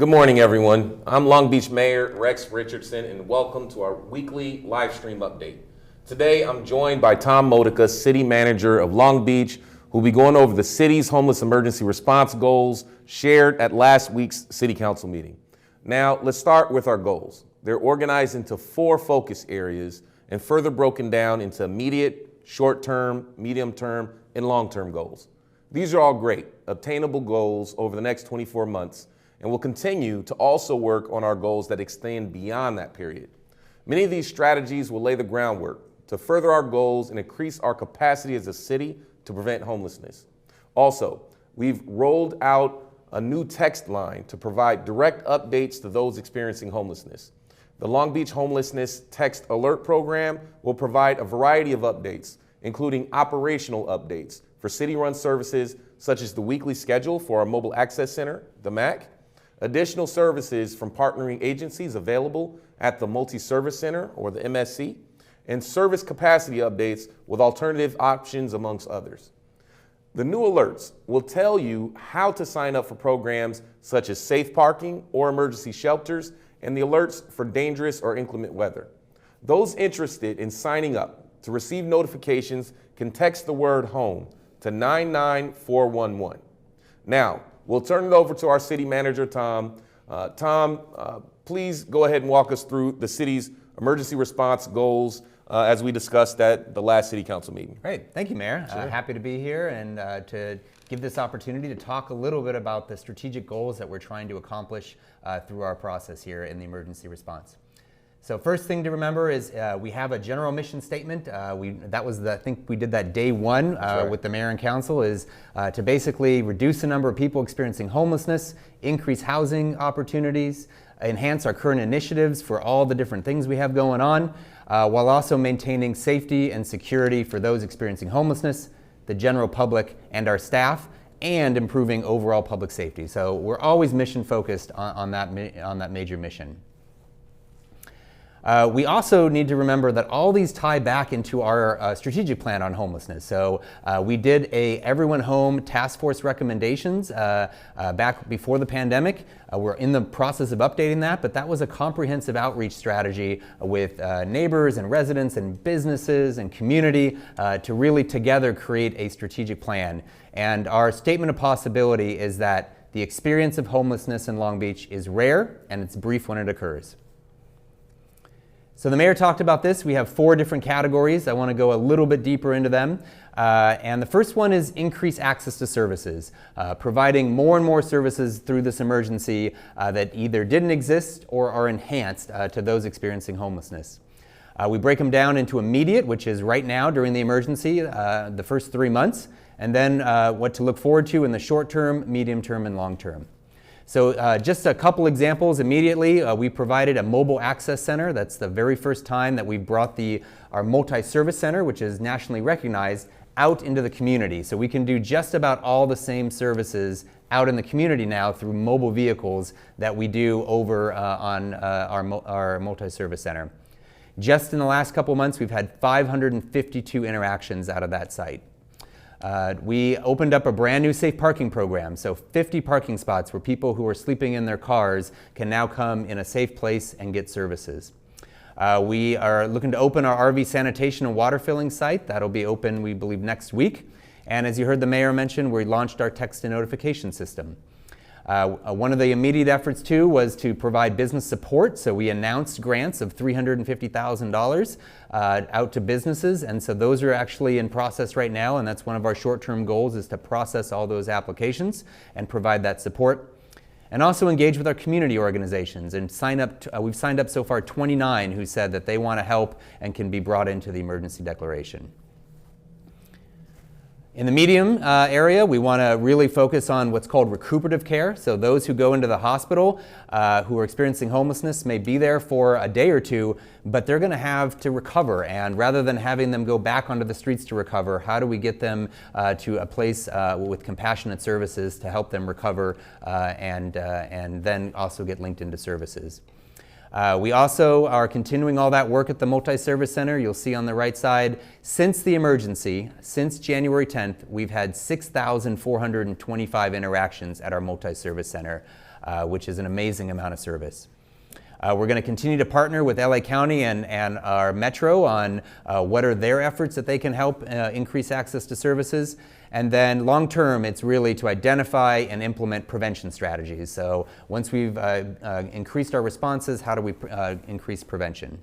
Good morning, everyone. I'm Long Beach Mayor Rex Richardson, and welcome to our weekly live stream update. Today, I'm joined by Tom Modica, City Manager of Long Beach, who will be going over the city's homeless emergency response goals shared at last week's City Council meeting. Now, let's start with our goals. They're organized into 4 focus areas and further broken down into immediate, short-term, medium-term, and long-term goals. These are all great, obtainable goals over the next 24 months, and we'll continue to also work on our goals that extend beyond that period. Many of these strategies will lay the groundwork to further our goals and increase our capacity as a city to prevent homelessness. Also, we've rolled out a new text line to provide direct updates to those experiencing homelessness. The Long Beach Homelessness Text Alert Program will provide a variety of updates, including operational updates for city-run services such as the weekly schedule for our Mobile Access Center, the MAC, additional services from partnering agencies available at the Multi-Service Center, or the MSC, and service capacity updates with alternative options, amongst others. The new alerts will tell you how to sign up for programs such as safe parking or emergency shelters, and the alerts for dangerous or inclement weather. Those interested in signing up to receive notifications can text the word HOME to 99411. Now, we'll turn it over to our city manager, Tom. Please go ahead and walk us through the city's emergency response goals as we discussed at the last city council meeting. Great, thank you, Mayor. Sure. Happy to be here and to give this opportunity to talk a little bit about the strategic goals that we're trying to accomplish through our process here in the emergency response. So first thing to remember is we have a general mission statement. I think we did that day one right. with the mayor and council, is to basically reduce the number of people experiencing homelessness, increase housing opportunities, enhance our current initiatives for all the different things we have going on, while also maintaining safety and security for those experiencing homelessness, the general public, and our staff, and improving overall public safety. So we're always mission focused on that major mission. We also need to remember that all these tie back into our strategic plan on homelessness. So we did a Everyone Home task force recommendations back before the pandemic. We're in the process of updating that, but that was a comprehensive outreach strategy with neighbors and residents and businesses and community to really together create a strategic plan. And our statement of possibility is that the experience of homelessness in Long Beach is rare and it's brief when it occurs. So the mayor talked about this. We have 4 different categories. I want to go a little bit deeper into them. And the first one is increase access to services, providing more and more services through this emergency that either didn't exist or are enhanced to those experiencing homelessness. We break them down into immediate, which is right now during the emergency, the first 3 months, and then what to look forward to in the short term, medium term, and long term. So just a couple examples immediately. We provided a mobile access center. That's the very first time that we brought our multi-service center, which is nationally recognized, out into the community. So we can do just about all the same services out in the community now through mobile vehicles that we do over on our multi-service center. Just in the last couple months, we've had 552 interactions out of that site. We opened up a brand new safe parking program, so 50 parking spots where people who are sleeping in their cars can now come in a safe place and get services. We are looking to open our RV sanitation and water filling site. That'll be open, we believe, next week. And as you heard the mayor mention, we launched our text and notification system. One of the immediate efforts too was to provide business support, so we announced grants of $350,000 out to businesses, and so those are actually in process right now, and that's one of our short-term goals, is to process all those applications and provide that support. And also engage with our community organizations and we've signed up so far 29 who said that they want to help and can be brought into the emergency declaration. In the medium area, we want to really focus on what's called recuperative care. So those who go into the hospital who are experiencing homelessness may be there for a day or two, but they're going to have to recover. And rather than having them go back onto the streets to recover, how do we get them to a place with compassionate services to help them recover and then also get linked into services? We also are continuing all that work at the Multi-Service Center. You'll see on the right side, since the emergency, since January 10th, we've had 6,425 interactions at our Multi-Service Center. which is an amazing amount of service. We're going to continue to partner with LA County and our Metro on what are their efforts that they can help increase access to services. And then long term, it's really to identify and implement prevention strategies. So once we've increased our responses, how do we increase prevention?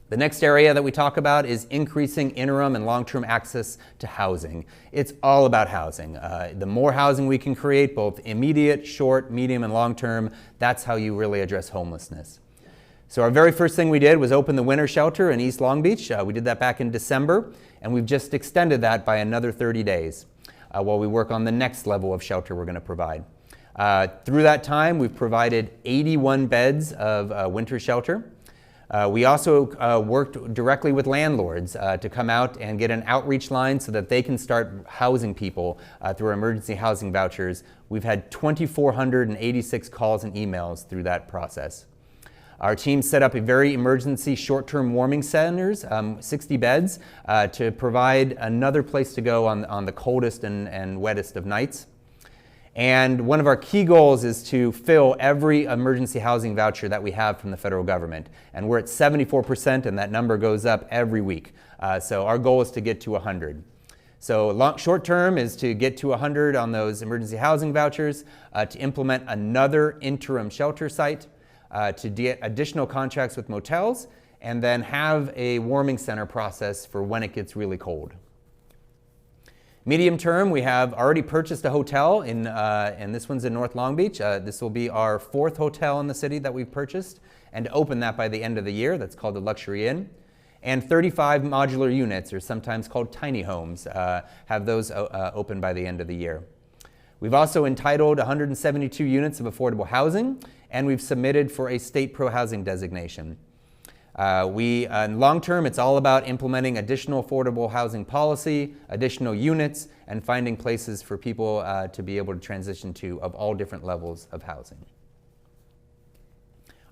The next area that we talk about is increasing interim and long-term access to housing. It's all about housing. The more housing we can create, both immediate, short, medium, and long-term, that's how you really address homelessness. So our very first thing we did was open the winter shelter in East Long Beach. We did that back in December, and we've just extended that by another 30 days while we work on the next level of shelter we're going to provide. Through that time, we've provided 81 beds of winter shelter. We also worked directly with landlords to come out and get an outreach line so that they can start housing people through our emergency housing vouchers. We've had 2,486 calls and emails through that process. Our team set up a very emergency short-term warming centers, 60 beds, to provide another place to go on the coldest and wettest of nights. And one of our key goals is to fill every emergency housing voucher that we have from the federal government. And we're at 74%, and that number goes up every week. So our goal is to get to 100. So short term is to get to 100 on those emergency housing vouchers, to implement another interim shelter site, to get additional contracts with motels, and then have a warming center process for when it gets really cold. Medium term, we have already purchased a hotel, and this one's in North Long Beach. This will be our 4th hotel in the city that we've purchased, and open that by the end of the year. That's called the Luxury Inn. And 35 modular units, or sometimes called tiny homes, have those open by the end of the year. We've also entitled 172 units of affordable housing, and we've submitted for a state pro-housing designation. In long term, it's all about implementing additional affordable housing policy, additional units, and finding places for people to be able to transition to of all different levels of housing.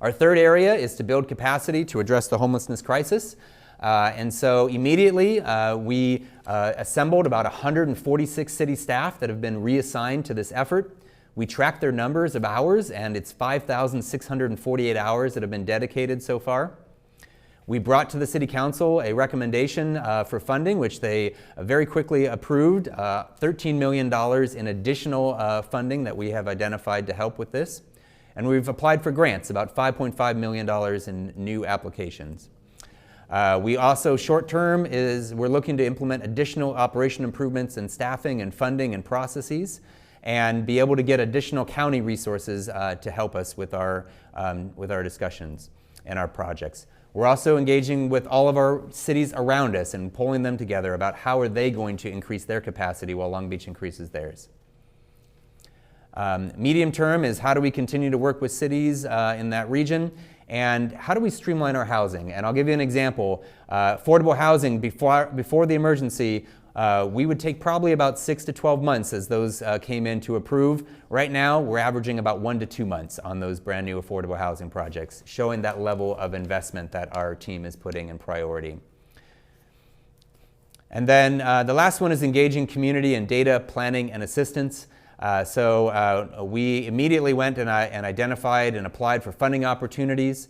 Our third area is to build capacity to address the homelessness crisis. And so immediately we assembled about 146 city staff that have been reassigned to this effort. We tracked their numbers of hours, and it's 5,648 hours that have been dedicated so far. We brought to the City Council a recommendation for funding, which they very quickly approved, $13 million in additional funding that we have identified to help with this. And we've applied for grants, about $5.5 million in new applications. We also, short term, we're looking to implement additional operation improvements in staffing and funding and processes, and be able to get additional county resources to help us with our discussions and our projects. We're also engaging with all of our cities around us and pulling them together about how are they going to increase their capacity while Long Beach increases theirs. Medium term is how do we continue to work with cities in that region, and how do we streamline our housing? And I'll give you an example. Affordable housing before the emergency, we would take probably about 6 to 12 months as those came in to approve. Right now, we're averaging about 1 to 2 months on those brand new affordable housing projects, showing that level of investment that our team is putting in priority. And then the last one is engaging community in data planning and assistance. We immediately went and identified and applied for funding opportunities.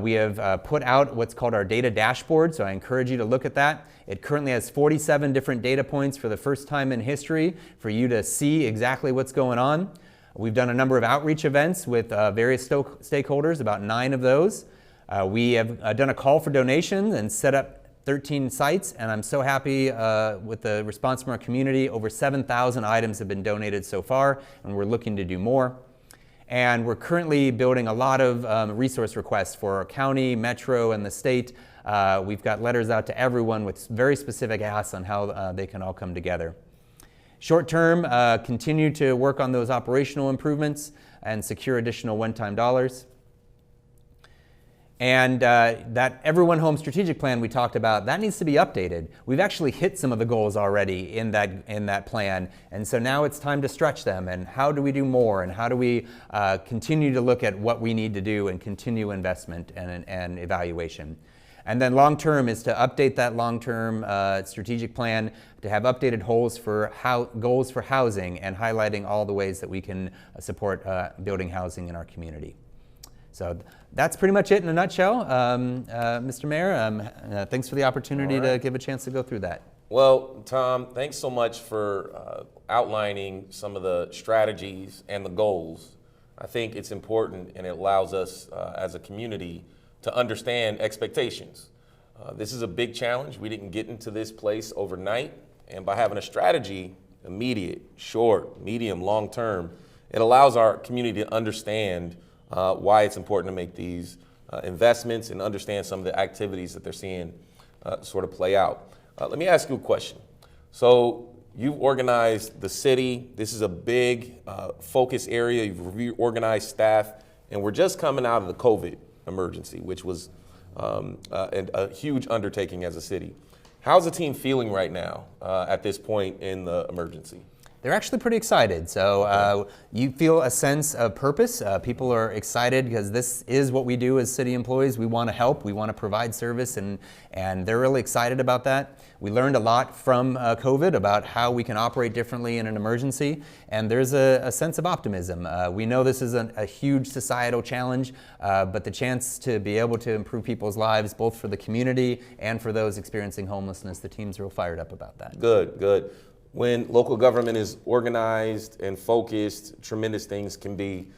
We have put out what's called our data dashboard, so I encourage you to look at that. It currently has 47 different data points for the first time in history for you to see exactly what's going on. We've done a number of outreach events with various stakeholders, about 9 of those. We have done a call for donations and set up 13 sites, and I'm so happy with the response from our community. Over 7,000 items have been donated so far, and we're looking to do more. And we're currently building a lot of resource requests for our county, metro, and the state. We've got letters out to everyone with very specific asks on how they can all come together. Short term, continue to work on those operational improvements and secure additional one-time dollars. And that Everyone Home strategic plan we talked about, that needs to be updated. We've actually hit some of the goals already in that plan, and so now it's time to stretch them, and how do we do more, and how do we continue to look at what we need to do and continue investment and evaluation. And then long-term is to update that long-term strategic plan, to have updated goals for housing and highlighting all the ways that we can support building housing in our community. So that's pretty much it in a nutshell. Mr. Mayor, thanks for the opportunity to give a chance to go through that. Well, Tom, thanks so much for outlining some of the strategies and the goals. I think it's important, and it allows us as a community to understand expectations. This is a big challenge. We didn't get into this place overnight, and by having a strategy, immediate, short, medium, long term, it allows our community to understand why it's important to make these investments and understand some of the activities that they're seeing sort of play out. Let me ask you a question. So you've organized the city. This is a big focus area. You've reorganized staff, and we're just coming out of the COVID emergency, which was a huge undertaking as a city. How's the team feeling right now at this point in the emergency? They're actually pretty excited. So you feel a sense of purpose. People are excited because this is what we do as city employees. We want to help, we want to provide service, and they're really excited about that. We learned a lot from COVID about how we can operate differently in an emergency, and there's a sense of optimism. We know this is a huge societal challenge, but the chance to be able to improve people's lives, both for the community and for those experiencing homelessness, the team's real fired up about that. Good, good. When local government is organized and focused, tremendous things can be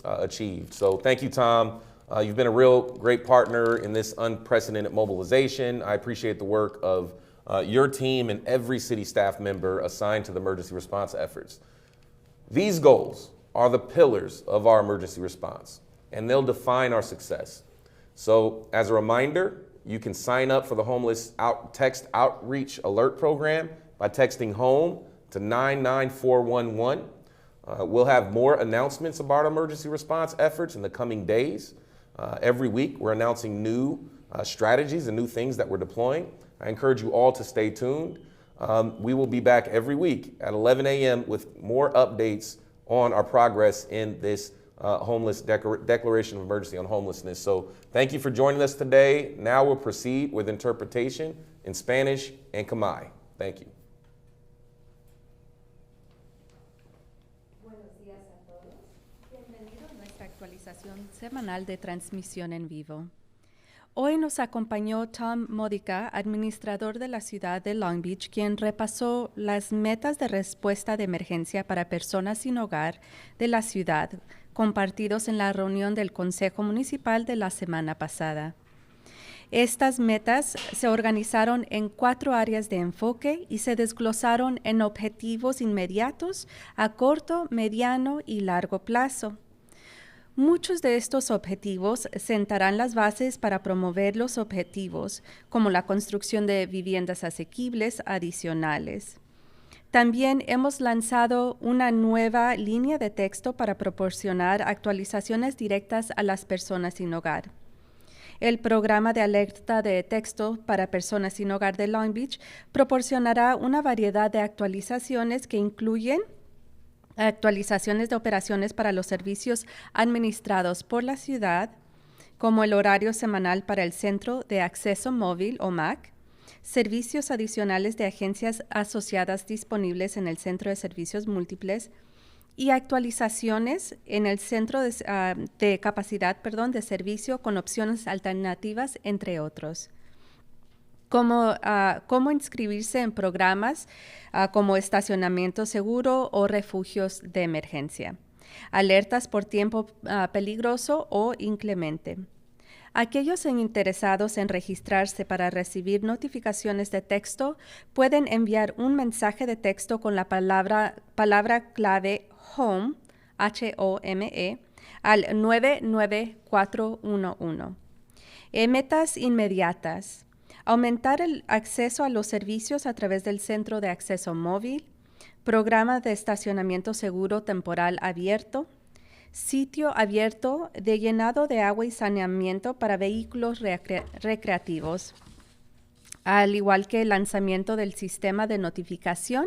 achieved. So thank you, Tom. You've been a real great partner in this unprecedented mobilization. I appreciate the work of your team and every city staff member assigned to the emergency response efforts. These goals are the pillars of our emergency response, and they'll define our success. So as a reminder, you can sign up for the Homeless Text Outreach Alert Program by texting HOME to 99411. We'll have more announcements about our emergency response efforts in the coming days. Every week, we're announcing new strategies and new things that we're deploying. I encourage you all to stay tuned. We will be back every week at 11 a.m. with more updates on our progress in this Declaration of Emergency on Homelessness. So thank you for joining us today. Now we'll proceed with interpretation in Spanish and Khmer. Thank you. Actualización semanal de transmisión en vivo. Hoy nos acompañó Tom Modica, administrador de la ciudad de Long Beach, quien repasó las metas de respuesta de emergencia para personas sin hogar de la ciudad, compartidos en la reunión del Consejo Municipal de la semana pasada. Estas metas se organizaron en 4 áreas de enfoque y se desglosaron en objetivos inmediatos a corto, mediano y largo plazo. Muchos de estos objetivos sentarán las bases para promover los objetivos, como la construcción de viviendas asequibles adicionales. También hemos lanzado una nueva línea de texto para proporcionar actualizaciones directas a las personas sin hogar. El programa de alerta de texto para personas sin hogar de Long Beach proporcionará una variedad de actualizaciones que incluyen actualizaciones de operaciones para los servicios administrados por la ciudad, como el horario semanal para el Centro de Acceso Móvil o MAC, servicios adicionales de agencias asociadas disponibles en el Centro de Servicios Múltiples y actualizaciones en el Centro de Capacidad de Servicio con opciones alternativas, entre otros. Cómo inscribirse en programas como estacionamiento seguro o refugios de emergencia, alertas por tiempo peligroso o inclemente. Aquellos interesados en registrarse para recibir notificaciones de texto pueden enviar un mensaje de texto con la palabra clave HOME, H-O-M-E, al 99411. Metas inmediatas. Aumentar el acceso a los servicios a través del Centro de Acceso Móvil, programa de estacionamiento seguro temporal abierto, sitio abierto de llenado de agua y saneamiento para vehículos recreativos, al igual que el lanzamiento del sistema de notificación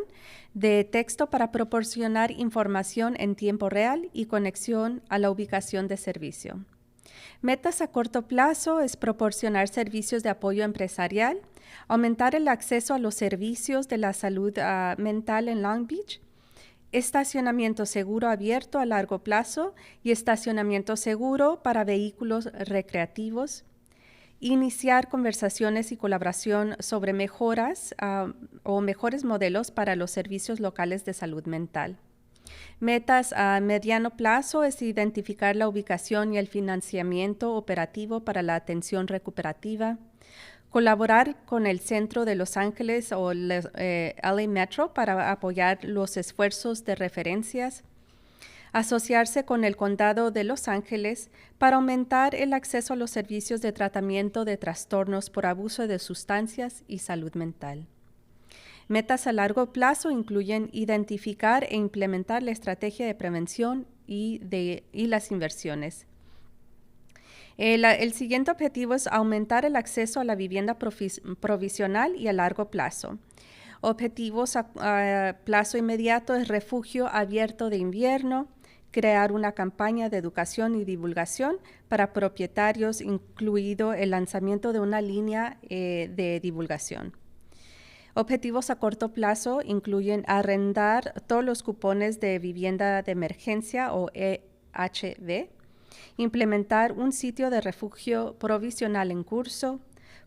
de texto para proporcionar información en tiempo real y conexión a la ubicación de servicio. Metas a corto plazo es proporcionar servicios de apoyo empresarial, aumentar el acceso a los servicios de la salud mental en Long Beach, estacionamiento seguro abierto a largo plazo y estacionamiento seguro para vehículos recreativos, iniciar conversaciones y colaboración sobre mejoras o mejores modelos para los servicios locales de salud mental. Metas a mediano plazo es identificar la ubicación y el financiamiento operativo para la atención recuperativa, colaborar con el Centro de Los Ángeles o LA Metro para apoyar los esfuerzos de referencias, asociarse con el Condado de Los Ángeles para aumentar el acceso a los servicios de tratamiento de trastornos por abuso de sustancias y salud mental. Metas a largo plazo incluyen identificar e implementar la estrategia de prevención y las inversiones. El siguiente objetivo es aumentar el acceso a la vivienda provisional y a largo plazo. Objetivos a plazo inmediato es refugio abierto de invierno, crear una campaña de educación y divulgación para propietarios, incluido el lanzamiento de una línea de divulgación. Objetivos a corto plazo incluyen arrendar todos los cupones de vivienda de emergencia o EHV, implementar un sitio de refugio provisional en curso,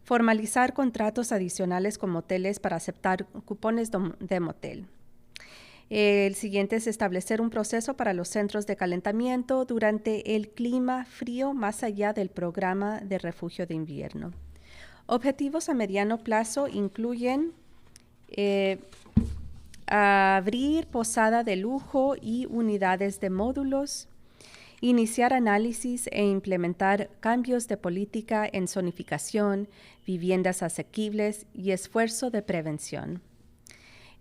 formalizar contratos adicionales con moteles para aceptar cupones de motel. El siguiente es establecer un proceso para los centros de calentamiento durante el clima frío más allá del programa de refugio de invierno. Objetivos a mediano plazo incluyen abrir posada de lujo y unidades de módulos, iniciar análisis e implementar cambios de política en zonificación, viviendas asequibles y esfuerzo de prevención.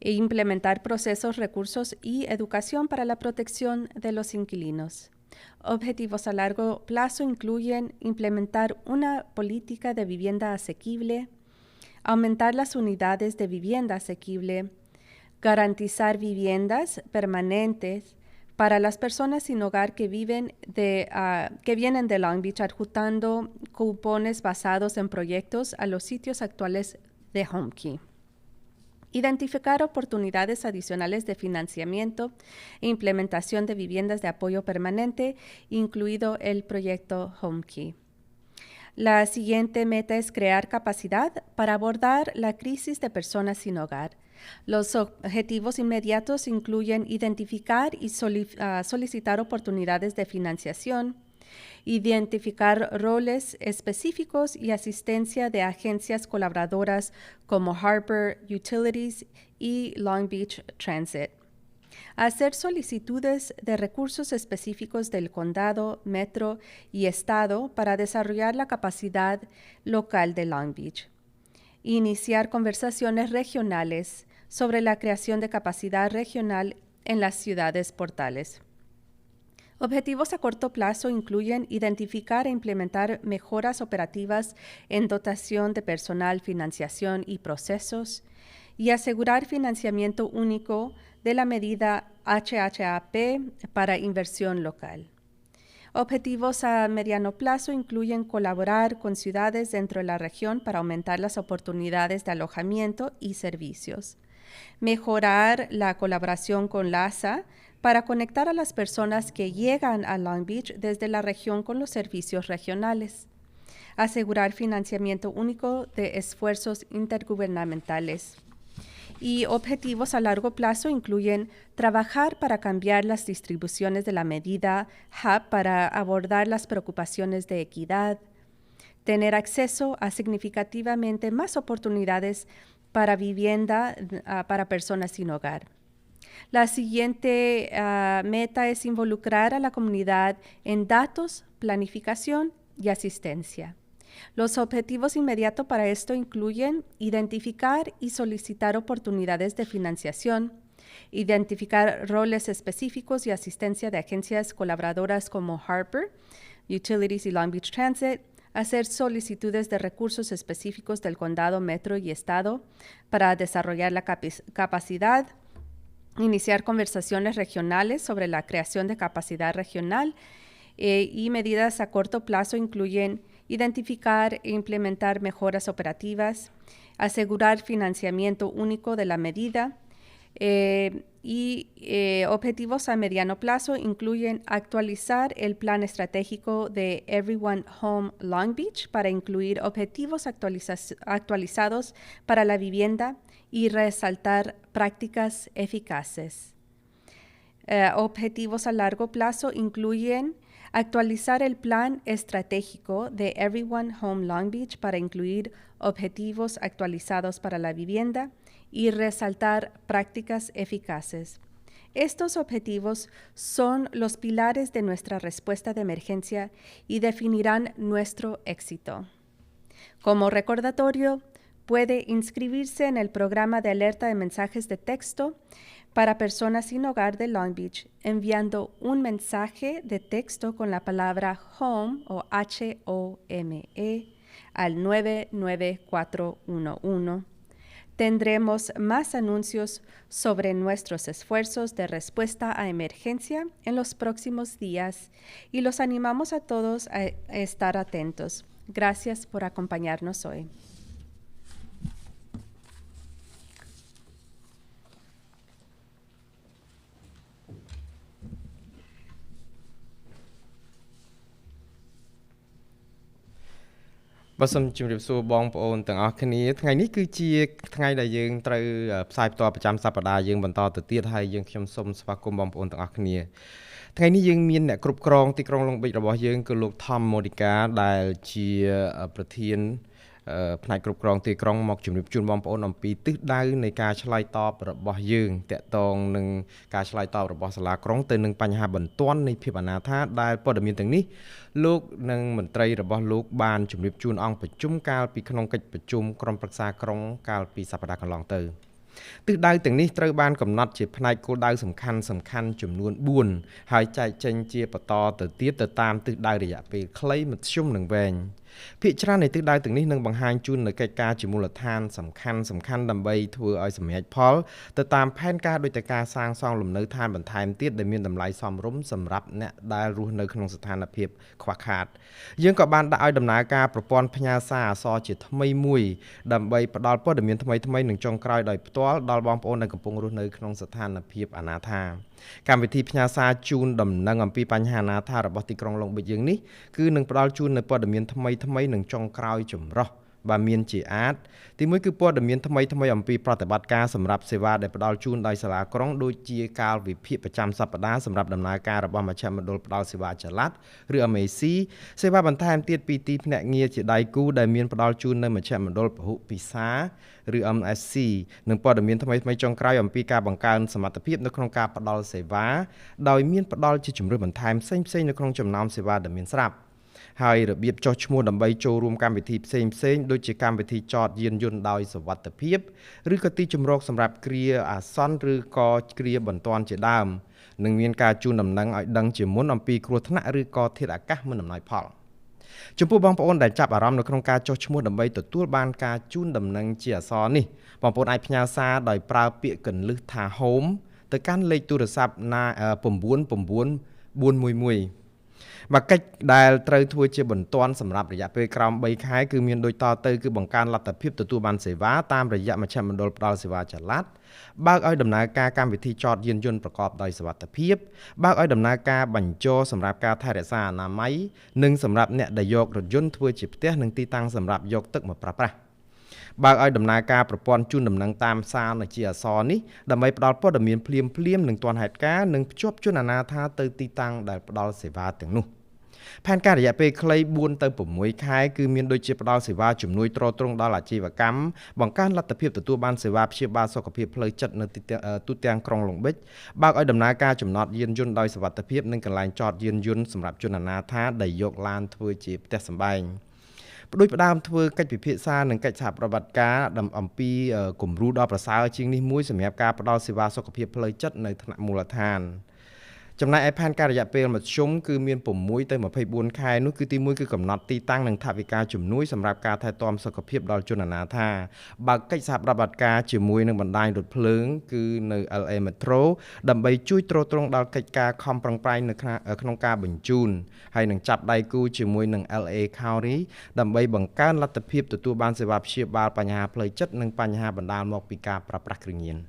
E implementar procesos, recursos y educación para la protección de los inquilinos. Objetivos a largo plazo incluyen implementar una política de vivienda asequible, aumentar las unidades de vivienda asequible, garantizar viviendas permanentes para las personas sin hogar que vienen de Long Beach, adjuntando cupones basados en proyectos a los sitios actuales de HomeKey. Identificar oportunidades adicionales de financiamiento e implementación de viviendas de apoyo permanente, incluido el proyecto HomeKey. La siguiente meta es crear capacidad para abordar la crisis de personas sin hogar. Los objetivos inmediatos incluyen identificar y solicitar oportunidades de financiación, identificar roles específicos y asistencia de agencias colaboradoras como Harbor Utilities y Long Beach Transit. Hacer solicitudes de recursos específicos del condado, metro y estado para desarrollar la capacidad local de Long Beach. Iniciar conversaciones regionales sobre la creación de capacidad regional en las ciudades portales. Objetivos a corto plazo incluyen identificar e implementar mejoras operativas en dotación de personal, financiación y procesos, y asegurar financiamiento único de la medida HHAP para inversión local. Objetivos a mediano plazo incluyen colaborar con ciudades dentro de la región para aumentar las oportunidades de alojamiento y servicios. Mejorar la colaboración con LASA para conectar a las personas que llegan a Long Beach desde la región con los servicios regionales. Asegurar financiamiento único de esfuerzos intergubernamentales. Y objetivos a largo plazo incluyen trabajar para cambiar las distribuciones de la medida HAP para abordar las preocupaciones de equidad, tener acceso a significativamente más oportunidades para vivienda para personas sin hogar. La siguiente meta es involucrar a la comunidad en datos, planificación y asistencia. Los objetivos inmediatos para esto incluyen identificar y solicitar oportunidades de financiación, identificar roles específicos y asistencia de agencias colaboradoras como Harbor Utilities y Long Beach Transit, hacer solicitudes de recursos específicos del condado, metro y estado para desarrollar la capacidad, iniciar conversaciones regionales sobre la creación de capacidad regional, y medidas a corto plazo incluyen identificar e implementar mejoras operativas, asegurar financiamiento único de la medida, objetivos a mediano plazo incluyen actualizar el plan estratégico de Everyone Home Long Beach para incluir objetivos actualizados para la vivienda y resaltar prácticas eficaces. Objetivos a largo plazo incluyen actualizar el plan estratégico de Everyone Home Long Beach para incluir objetivos actualizados para la vivienda y resaltar prácticas eficaces. Estos objetivos son los pilares de nuestra respuesta de emergencia y definirán nuestro éxito. Como recordatorio, puede inscribirse en el programa de alerta de mensajes de texto para personas sin hogar de Long Beach, enviando un mensaje de texto con la palabra HOME o HOME al 99411. Tendremos más anuncios sobre nuestros esfuerzos de respuesta a emergencia en los próximos días y los animamos a todos a estar atentos. Gracias por acompañarnos hoy. Bà sâm chìm rịp xô bong bộ ôn tầng ọc khní. Ngày ní cứ chia ngày đại dương trâu sai tòa bà chăm sạp bà đà dương bần tòa tự tiết hay dương khiêm xông sva cung bong bộ ôn tầng ọc khní. Ngày ní dương miên nẹ cụp krong tí krong lông bích bà dương cứ lục Tom Modica đại chia bà thiên ផ្នែកគ្រប់គ្រងទីក្រុងមកជំរាបជូនបងប្អូនអំពីទិសដៅនៃការឆ្លើយតបរបស់យើងតាក់ទងនឹងការឆ្លើយតបរបស់សាលាក្រុងទៅនឹងបញ្ហាបន្ទាន់នៃភាពអនាថាដែលព័ត៌មានទាំងនេះលោកនិងមន្ត្រីរបស់លោកបានជំរាបជូនអង្គប្រជុំកាលពីក្នុងកិច្ចប្រជុំក្រុមប្រឹក្សាក្រុងកាលពីសប្តាហ៍កន្លងទៅទិសដៅទាំងនេះត្រូវបានកំណត់ជាផ្នែកគោលដៅសំខាន់ចំនួន4ហើយចែកចេញជាបន្តទៅទៀតទៅតាមទិសដៅរយៈពេលខ្លីមធ្យមនិងវែងភាគច្រើននៃទិសដៅទាំងនេះនឹងបង្ហាញជូននៅកិច្ចការជាមូលដ្ឋានសំខាន់ដើម្បីធ្វើឲ្យសម្រេចផលទៅតាមផែនការដូចតែការសាងសង់លំនៅឋានបន្ថែមទៀតដែលមានតម្លៃសមរម្យសម្រាប់អ្នកដែលរស់នៅក្នុងស្ថានភាពខ្វះខាតយើងក៏បានដាក់ឲ្យដំណើរការប្រព័ន្ធផ្ញើសារអក្សរជាថ្មីមួយដើម្បីផ្ដល់ព័ត៌មានថ្មីនិងចុងក្រោយដោយផ្ទាល់ដល់បងប្អូនដែលកំពុងរស់នៅក្នុងស្ថានភាពអនាថាកម្មវិធីផ្ញើសារជូនដំណឹងអំពីបញ្ហាអនាថារបស់ទីក្រុងឡុងប៊ីចយើងនេះគឺនឹងផ្ដល់ជូននូវព័ត៌មានថ្មីនិងចុងក្រោយចម្រុះបើមានជាអាចទីមួយគឺព័ត៌មានថ្មីអំពីប្រតិបត្តិការសម្រាប់សេវាដែលផ្ដល់ជូនដោយសាលាក្រុងដូចជាកាលវិភាគប្រចាំសប្តាហ៍សម្រាប់ដំណើរការរបស់មជ្ឈមណ្ឌលផ្ដល់សេវាចល័តឬ MAC សេវាបន្ថែមទៀតពីទីភ្នាក់ងារជាដៃគូដែលមានផ្ដល់ជូននៅមជ្ឈមណ្ឌលពហុពិសាឬ MSC និងព័ត៌មានថ្មីចុងក្រោយអំពីការបង្កើនសមត្ថភាពនៅក្នុងការផ្ដល់សេវាដោយមានផ្ដល់ជាជំរឿនបន្ថែមផ្សេងៗនៅក្នុងចំណោមសេវាដែលមានស្រាប់ហើយរបៀបចុះឈ្មោះដើម្បីចូលរួមកម្មវិធីផ្សេងដូចជាកម្មវិធីចតយានយន្តដោយសុវត្ថិភាពឬក៏ទីជម្រកសម្រាប់គ្រាអាសន្នឬក៏គ្រាបន្ទាន់ជាដើមនិងមានការជូនដំណឹងឲ្យដឹងជាមុនអំពីគ្រោះថ្នាក់ឬក៏ធាតុអាកាសមិនអំណោយផលចំពោះបងប្អូនដែលចាប់អារម្មណ៍នៅក្នុងការចុះឈ្មោះដើម្បីទទួលបានការជូនដំណឹងជាអក្សរនេះបងប្អូនអាចផ្ញើសារដោយប្រើពាក្យកន្លឹះថា Home ទៅកាន់លេខទូរស័ព្ទ99411មកកិច្ចដែលត្រូវធ្វើជាបន្ទាន់សម្រាប់រយៈពេលក្រោម3ខែគឺមានដូចតទៅគឺបង្កើនលទ្ធភាពទទួលបានសេវាតាមរយៈមជ្ឈមណ្ឌលផ្ដល់សេវាចល័តបើកឲ្យដំណើរការកម្មវិធីចតយានយន្តប្រកបដោយសុវត្ថិភាពបើកឲ្យដំណើរការបញ្ចុះសម្រាប់ការថែរក្សាអនាម័យនិងសម្រាប់អ្នកដែលយករថយន្តធ្វើជាផ្ទះនិងទីតាំងសម្រាប់យកទឹកមកប្រើប្រាស់បើកឲ្យដំណើរការប្រព័ន្ធជូនដំណឹងតាមសារនៅជាអក្សរនេះដើម្បីផ្ដល់ព័ត៌មានភ្លាមនិងទាន់ហេតុការណ៍និងភ្ជាប់ជនអនាថាទៅទីតាំងដែលផ្ដល់សេវាទាំងនោះផែនការរយៈពេលខ្លី4ទៅ6ខែគឺមានដូចជាផ្ដល់សេវាជំនួយទ្រទ្រង់ដល់អាជីវកម្មបង្កើនលទ្ធភាពទទួលបានសេវាព្យាបាលសុខភាពផ្លូវចិត្តនៅទូទាំងក្រុងឡុងប៊ិចបើកឲ្យដំណើរការចំណតយានយន្តដោយសុវត្ថិភាពនិងកន្លែងចតយានយន្តសម្រាប់ជនអនាថាដែលយកឡានធ្វើជាផ្ទះសម្បែងផ្ដួចផ្ដើមធ្វើកិច្ចពិភាក្សានិងកិច្ចសហប្រតិបត្តិការអំពីគំរូដ៏ប្រសើរជាងនេះមួយសម្រាប់ការផ្ដល់សេវាសុខភាពផ្លូវចិត្តនៅថ្នាក់មូលដ្ឋាន ចំណែកឯផែនការរយៈពេលមធ្យមគឺមាន6ទៅ24ខែនោះគឺទី1គឺកំណត់ទីតាំងនិងថវិកាជំនួយសម្រាប់ការថែទាំសុខភាពដល់ជនអនាថាបើកកិច្ចសហប្រតិបត្តិការជាមួយនឹងបណ្ដាញរថភ្លើងគឺនៅ LA Metro ដើម្បីជួយទ្រទ្រង់ដល់កិច្ចការខំប្រឹងប្រែងនៅក្នុងការបញ្ជូនហើយនឹងចាប់ដៃគូជាមួយនឹង LA County ដើម្បីបង្កើនលទ្ធភាពទទួលបានសេវាព្យាបាលបញ្ហាផ្លូវចិត្តនិងបញ្ហាបណ្ដាលមកពីការប្រើប្រាស់គ្រឿងញៀន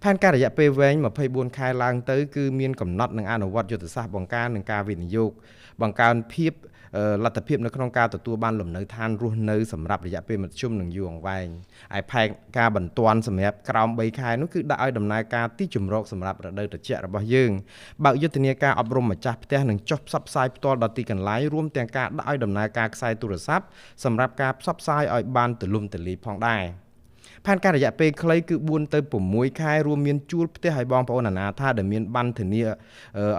ផែនការរយៈពេលវែង24ខែឡើងទៅគឺមានកំណត់និងអនុវត្តយុទ្ធសាស្ត្របង្ការនិងការវិនិយោគបង្កើនភាពលទ្ធភាពនៅក្នុងការទទួលបានលំនៅឋានរស់នៅសម្រាប់រយៈពេលមធ្យមនិងយូរអង្វែងហើយផែនការបន្ទាន់សម្រាប់ក្រោម3ខែនោះគឺដាក់ឲ្យដំណើរការទីជម្រកសម្រាប់រដូវត្រជាក់របស់យើងបើកយុទ្ធនាការអប់រំម្ចាស់ផ្ទះនិងចុះផ្សព្វផ្សាយផ្ទាល់ដល់ទីកន្លែងរួមទាំងការដាក់ឲ្យដំណើរការខ្សែទូរស័ព្ទសម្រាប់ការផ្សព្វផ្សាយឲ្យបានទូលំទូលាយផងដែរផែនការរយៈពេលខ្លីគឺ4ទៅ6ខែរួមមានជួលផ្ទះឲ្យបងប្អូនអនាថាដែលមានបានធានា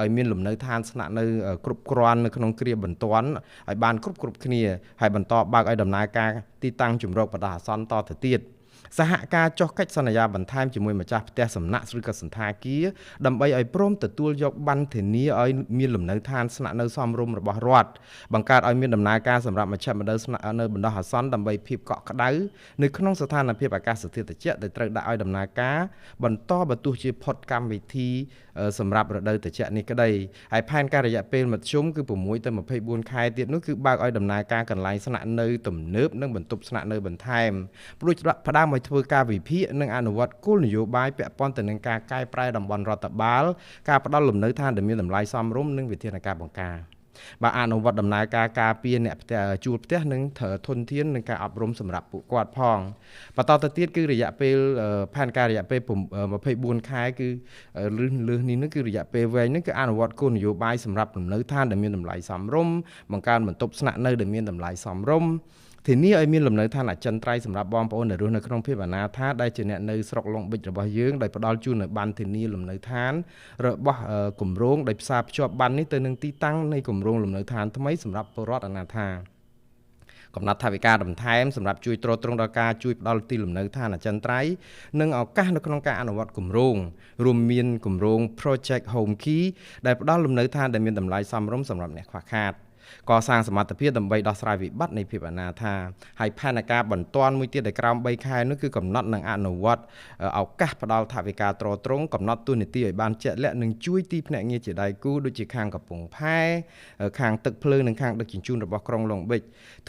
ឲ្យមានលំនៅឋានស្នាក់នៅគ្រប់គ្រាន់នៅក្នុងគ្រាបន្ទាន់ឲ្យបានគ្រប់គ្នាហើយបន្តបើកឲ្យដំណើរការទីតាំងជំរកបណ្ដោះអាសន្នតទៅទៀតសហការចុះកិច្ចសន្យាបន្ថែមជាមួយម្ចាស់ផ្ទះសំណាក់ឬក៏សន្តាគារដើម្បីឲ្យព្រមទទួលយកប័ណ្ណធានាឲ្យមានលំនៅឋានស្នាក់នៅសមរម្យរបស់រដ្ឋបង្កើតឲ្យមានដំណើរការសម្រាប់មជ្ឈមណ្ឌលស្នាក់នៅបណ្ដោះអាសន្នដើម្បីភាពកក់ក្ដៅនៅក្នុងស្ថានភាពអាកាសធាតុត្រជាក់ដែលត្រូវដាក់ឲ្យដំណើរការបន្តបើទោះជាផុតកម្មវិធីសម្រាប់រដូវត្រជាក់នេះក្តីហើយផែនការរយៈពេលមធ្យមគឺ6ទៅ24ខែទៀតនោះគឺបើកឲ្យដំណើរការកន្លែងស្នាក់នៅទំនើបនិងបន្ទប់ស្នាក់នៅបន្ថែមព្រោះផ្ដើមឲ្យធ្វើការវិភាគនិងអនុវត្តគោលនយោបាយពាក់ព័ន្ធទៅនឹងការកែប្រែតំបន់រដ្ឋបាលការផ្ដល់លំនៅឋានដែលមានតម្លៃសមរម្យនិងវិធានការបង្ការបើអនុវត្តដំណើរការការពារអ្នកផ្ទះជួលផ្ទះនិងធនធាននិងការអប់រំសម្រាប់ពួកគាត់ផងបន្តទៅទៀតគឺរយៈពេលផែនការរយៈពេល24ខែគឺលើសនេះគឺរយៈពេលវែងនេះគឺអនុវត្តគោលនយោបាយសម្រាប់លំនៅឋានដែលមានតម្លៃសមរម្យបង្កើនបន្ទប់ស្នាក់នៅដែលមានតម្លៃសមរម្យធានាឲ្យមានលំនៅឋានអចិន្ត្រៃយ៍សម្រាប់បងប្អូនដែលរស់នៅក្នុងភាពអនាថាដែលជាអ្នកនៅស្រុកឡុងប៊ិចរបស់យើងដោយផ្ដល់ជូននៅបានធានាលំនៅឋានរបស់គម្រោងដោយផ្សារភ្ជាប់បាននេះទៅនឹងទីតាំងនៃគម្រោងលំនៅឋានថ្មីសម្រាប់ពលរដ្ឋអនាថាកំណត់ថវិកាបន្ថែមសម្រាប់ជួយទ្រទ្រង់ដល់ការជួយផ្ដល់ទីលំនៅឋានអចិន្ត្រៃយ៍និងឱកាសនៅក្នុងការអនុវត្តគម្រោងរួមមានគម្រោង Project Home Key ដែលផ្ដល់លំនៅឋានដែលមានតម្លៃសមរម្យសម្រាប់អ្នកខ្វះខាតកសាងសមត្ថភាពដើម្បីដោះស្រាយវិបត្តិនៃភាពអនាថាហើយផែនការបន្ទាន់មួយទៀតដែលក្រោម3ខែនោះគឺកំណត់និងអនុវត្តឱកាសផ្ដល់ថវិកាទ្រទ្រង់កំណត់ទូនីតិឲ្យបានជាក់លាក់និងជួយទីភ្នាក់ងារជាដៃគូដូចជាខាងកំពង់ផែខាងទឹកភ្លើងនិងខាងដឹកជញ្ជូនរបស់ក្រុងឡុងប៊ិច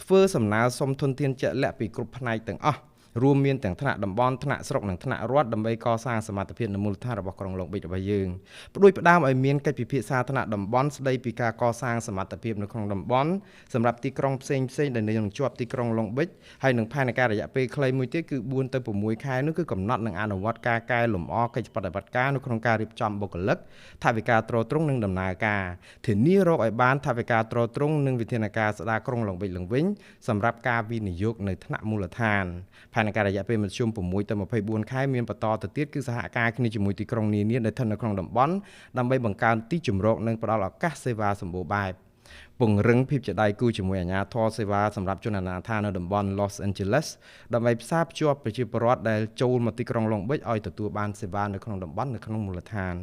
ធ្វើសំណើសុំធនធានជាក់លាក់ពីគ្រប់ផ្នែកទាំងអស់រួមមានទាំងថ្នាក់តំបន់ថ្នាក់ស្រុកនិងថ្នាក់រដ្ឋដើម្បីកសាងសមត្ថភាពនៅមូលដ្ឋានរបស់ក្រុងឡុងប៊ិចរបស់យើងផ្ដួចផ្ដើមឲ្យមានកិច្ចពិភាក្សាថ្នាក់តំបន់ស្ដីពីការកសាងសមត្ថភាពនៅក្នុងតំបន់សម្រាប់ទីក្រុងផ្សេងដែលនៅជាប់ទីក្រុងឡុងប៊ិចហើយនឹងផែនការរយៈពេលខ្លីមួយទៀតគឺ4ទៅ6ខែនោះគឺកំណត់និងអនុវត្តការកែលម្អកិច្ចបដិបត្តិការនៅក្នុងការរៀបចំបុគ្គលិកថវិកាទ្រទ្រង់និងដំណើរការធានារកឲ្យបានថវិកាទ្រទ្រង់និងវិធានការស្ដារក្រុងឡុងប៊ិចឡើងវិញសម្រាប់ការវិនិយោគនៅថ្នាក់មូលដ្ឋានផែនការរយៈពេលមធ្យម6ទៅ24ខែមានបន្តទៅទៀតគឺសហការគ្នាជាមួយទីក្រុងនានាដែលស្ថិតនៅក្នុងតំបន់ដើម្បីបង្កើនទីជម្រកនិងផ្ដល់ឱកាសសេវាសម្បូរបែបពង្រឹងភាពជាដៃគូជាមួយអាជ្ញាធរសេវាសម្រាប់ជនអនាថានៅតំបន់ Los Angeles ដើម្បីផ្សារភ្ជាប់ប្រជាពលរដ្ឋដែលចូលមកទីក្រុងឡុងប៊ិចឲ្យទទួលបានសេវានៅក្នុងតំបន់នៅក្នុងមូលដ្ឋាន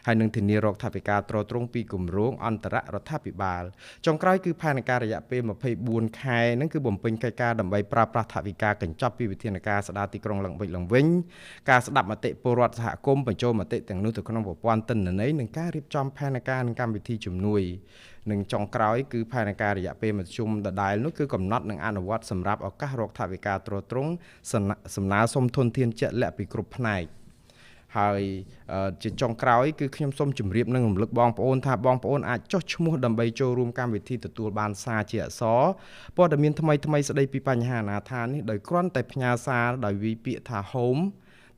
ហើយនឹងធានារកថវិកាទ្រទ្រង់ពីគម្រោងអន្តររដ្ឋាភិបាលចុងក្រោយគឺផែនការរយៈពេល24ខែនឹងគឺបំពេញកិច្ចការដើម្បីប្រើប្រាស់ថវិកាកញ្ចប់ពីវិធានការស្ដារទីក្រុងឡុងប៊ិចឡើងវិញការស្ដាប់មតិពលរដ្ឋសហគមន៍បញ្ចូលមតិទាំងនោះទៅក្នុងប្រព័ន្ធទិន្នន័យនិងការរៀបចំផែនការនិងកម្មវិធីជំនួយនិងចុងក្រោយគឺផែនការរយៈពេលមធ្យមដដែលនោះគឺកំណត់និងអនុវត្តសម្រាប់ឱកាសរកថវិកាទ្រទ្រង់សំណើសុំធនធានជាក់លាក់ពីគ្រប់ផ្នែកហើយជាចុងក្រោយគឺខ្ញុំសូមជម្រាបនិងរំលឹកបងប្អូនថាបងប្អូនអាចចុះឈ្មោះដើម្បីចូលរួមកម្មវិធីទទួលបានសារជាអក្សរព័ត៌មានថ្មីស្ដីពីបញ្ហាអនាថានេះដោយគ្រាន់តែផ្ញើសារដោយវាយពាក្យថា home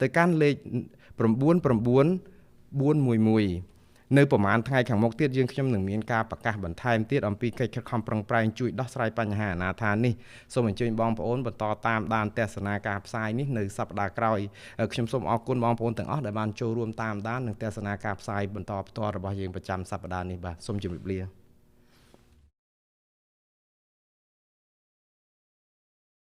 ទៅកាន់លេខ99411នៅប្រហែលថ្ងៃខាងមុខទៀតយើងខ្ញុំនឹងមានការប្រកាសបន្ថែមទៀតអំពីកិច្ចខិតខំប្រឹងប្រែងជួយដោះស្រាយបញ្ហាអនាថានេះសូមអញ្ជើញបងប្អូនបន្តតាមដានទស្សនាការផ្សាយនេះនៅសប្តាហ៍ក្រោយខ្ញុំសូមអរគុណបងប្អូនទាំងអស់ដែលបានចូលរួមតាមដាននិងទស្សនាការផ្សាយបន្តផ្ទាល់របស់យើងប្រចាំសប្តាហ៍នេះបាទសូមជម្រាបលា